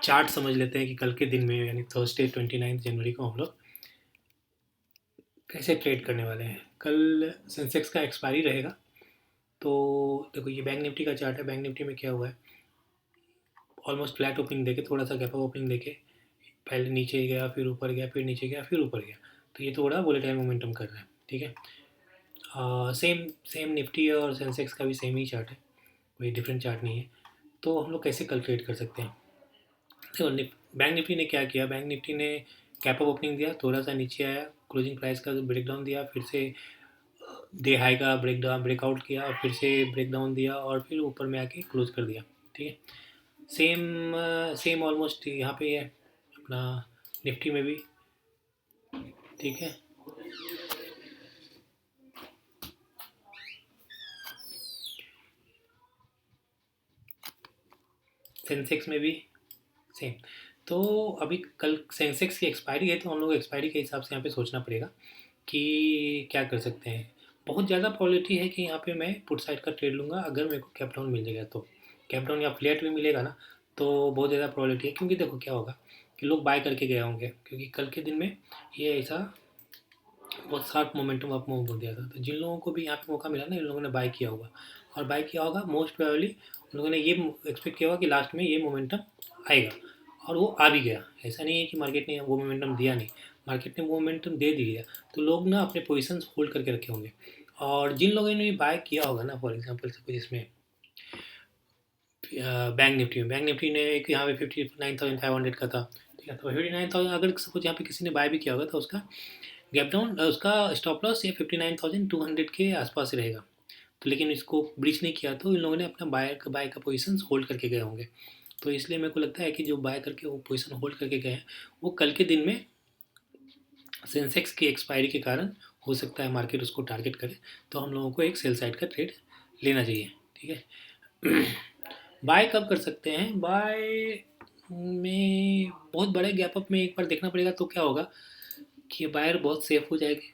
Chart समझ लेते हैं कि कल के दिन में यानी थर्सडे 29 जनवरी को हम लोग कैसे ट्रेड करने वाले हैं। कल सेंसेक्स का एक्सपायरी रहेगा। तो देखो ये बैंक निफ्टी का चार्ट है। बैंक निफ्टी में क्या हुआ है, ऑलमोस्ट फ्लैट ओपनिंग देके थोड़ा सा गैप अप ओपनिंग देके पहले नीचे गया, फिर ऊपर गया, फिर नीचे गया, फिर ऊपर गया। तो ये थोड़ा वोलेटाइल मोमेंटम कर रहा है। ठीक है। सेम सेम निफ्टी और सेंसेक्स का भी सेम ही चार्ट है, कोई डिफरेंट चार्ट नहीं है। तो हम लोग कैसे कैलकुलेट कर सकते हैं। देखो बैंक निफ्टी ने क्या किया, बैंक निफ्टी ने कैप अप ओपनिंग दिया, थोड़ा सा नीचे आया, क्लोजिंग प्राइस का ब्रेकडाउन दिया, फिर से डे हाई का ब्रेकआउट किया, फिर से ब्रेकडाउन दिया और फिर ऊपर में आके क्लोज कर दिया। ठीक है। सेम सेम ऑलमोस्ट यहाँ पे है अपना निफ्टी में भी। ठीक है। सेंसेक्स में भी सेम। तो अभी कल सेंसेक्स की एक्सपायरी है, तो हम लोग एक्सपायरी के हिसाब से यहाँ पे सोचना पड़ेगा कि क्या कर सकते हैं। बहुत ज़्यादा प्रोबेबिलिटी है कि यहाँ पे मैं पुट साइड का ट्रेड लूँगा, अगर मेरे को कैप डाउन मिल जाएगा तो। कैप डाउन या फ्लैट भी मिलेगा ना, तो बहुत ज़्यादा प्रोबेबिलिटी है। क्योंकि देखो क्या होगा कि लोग बाय करके गए होंगे, क्योंकि कल के दिन में ये ऐसा बहुत शार्प मोमेंटम अप मूव हो दिया था। तो जिन लोगों को भी यहाँ पे मौका मिला ना, इन लोगों ने बाय किया होगा। और बाय किया होगा मोस्ट प्रोबेबली उन लोगों ने ये एक्सपेक्ट किया होगा कि लास्ट में ये मोमेंटम आएगा, और वो आ भी गया। ऐसा नहीं है कि मार्केट ने वो मोमेंटम दिया नहीं, मार्केट ने वो मोमेंटम दे दिया। तो लोग ना अपने पोजिशंस होल्ड करके रखे होंगे। और जिन लोगों ने बाय किया होगा ना, फॉर एग्जाम्पल सपोज इसमें बैंक निफ्टी ने एक यहाँ पे 59,500 का था। ठीक है। तो 59,000 अगर सपोज यहाँ पे किसी ने बाय भी किया होगा तो उसका गैप डाउन, उसका स्टॉप लॉस ये 59,200 के आसपास रहेगा। तो लेकिन इसको ब्रीच नहीं किया, तो इन लोगों ने अपना बाय का पोजीशन होल्ड करके गए होंगे। तो इसलिए मेरे को लगता है कि जो बाय करके वो पोजीशन होल्ड करके गए हैं, वो कल के दिन में सेंसेक्स की एक्सपायरी के कारण हो सकता है मार्केट उसको टारगेट करे। तो हम लोगों को एक सेल साइड का ट्रेड लेना चाहिए। ठीक है। बाय कब कर सकते हैं, बाय में बहुत बड़े गैप अप में एक बार देखना पड़ेगा। तो क्या होगा कि बायर बहुत सेफ हो जाएगी।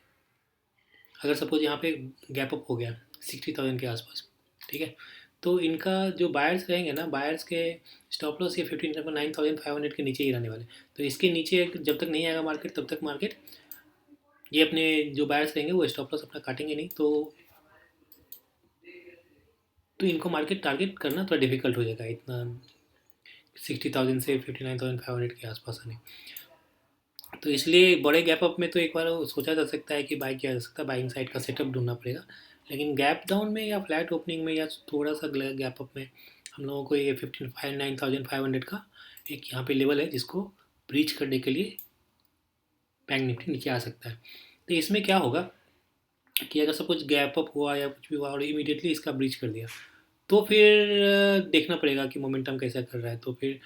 अगर सपोज यहाँ पे गैप अप हो गया 60,000 के आसपास। ठीक है। तो इनका जो बायर्स रहेंगे ना, बायर्स के स्टॉप लॉस ये 59,500 के नीचे ही रहने वाले। तो इसके नीचे जब तक नहीं आएगा मार्केट, तब तक मार्केट ये अपने जो बायर्स रहेंगे वो स्टॉप लॉस अपना काटेंगे नहीं। तो इनको मार्केट टारगेट करना थोड़ा डिफिकल्ट हो जाएगा, इतना 60,000 से 59,500 के आसपास आने। तो इसलिए बड़े गैप अप में तो एक बार सोचा जा सकता है कि बाई किया जा सकता है, बाइंग साइड का सेटअप ढूंढना पड़ेगा। लेकिन गैप डाउन में या फ्लैट ओपनिंग में या थोड़ा सा गैप अप में हम लोगों को ये 59,500 का एक यहाँ पे लेवल है जिसको ब्रीच करने के लिए बैंक निफ्टी नीचे आ सकता है। तो इसमें क्या होगा कि अगर सपोज गैप अप हुआ या कुछ भी हुआ और इमीडिएटली इसका ब्रीच कर दिया, तो फिर देखना पड़ेगा कि मोमेंटम कैसा कर रहा है। तो फिर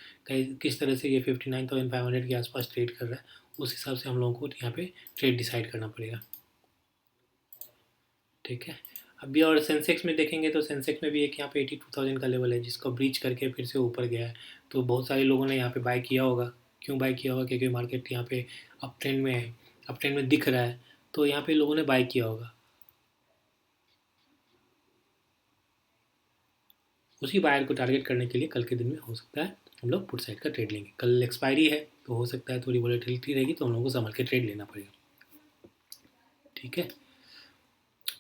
किस तरह से ये 59,500 के आसपास ट्रेड कर रहा है, उस हिसाब से हम लोगों को यहाँ पे ट्रेड डिसाइड करना पड़ेगा। ठीक है। अभी और सेंसेक्स में देखेंगे तो सेंसेक्स में भी एक यहाँ पे 82,000 का लेवल है जिसको ब्रीच करके फिर से ऊपर गया है। तो बहुत सारे लोगों ने यहाँ पे बाय किया होगा। क्यों बाय किया होगा, क्योंकि मार्केट यहाँ पे अप ट्रेंड में है, अप ट्रेंड में दिख रहा है। तो यहाँ पे लोगों ने बाय किया होगा। उसी बायर को टारगेट करने के लिए कल के दिन में हो सकता है हम लोग पुट साइड का ट्रेड लेंगे। कल एक्सपायरी है तो हो सकता है थोड़ी वॉलेटिलिटी रहेगी, तो हम लोगों को संभल के ट्रेड लेना पड़ेगा। ठीक है।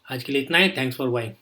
आज के लिए इतना ही। Thanks for watching.